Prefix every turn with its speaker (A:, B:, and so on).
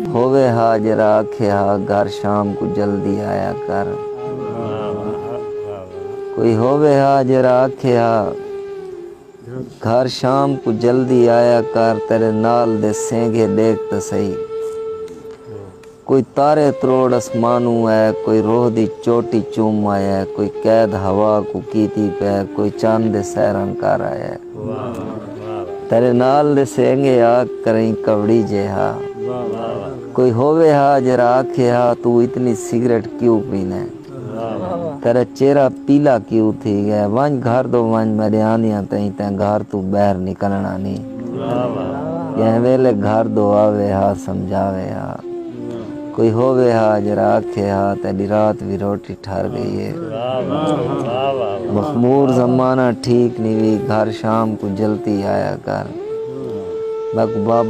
A: ہووے حاضر آکھیا گھر شام کو جلدی آیا کر کوئی ہووے حاضر آکھیا گھر شام کو جلدی آیا کر تیرے نال دے سینگے دیکھ تو صحیح کوئی تارے تروڑ اسمانوں ہے کوئی روح دی چوٹی چوم آیا ہے کوئی قید ہوا کو کیتی پہ کوئی چاند دے سیرن کر آیا ہے تیرے نال دے سینگے آگ کریں کبڑی جہا کوئی ہووے حاضر آکھیا تو اتنی سگریٹ کیوں پینے تیرا چہرہ پیلا کیوں تھی گیا وانج گھر دو وانج میرے آنیاں تین گھر تو باہر نکلنا نہیں یہ ویلے گھر دو آوے ہاں سمجھاوے ہاں کوئی ہووے حاضر آکھیا تیری رات بھی روٹی ٹھار گئی ہے مخمور زمانہ ٹھیک نہیں ہوئی گھر شام کو جلدی آیا کر بابا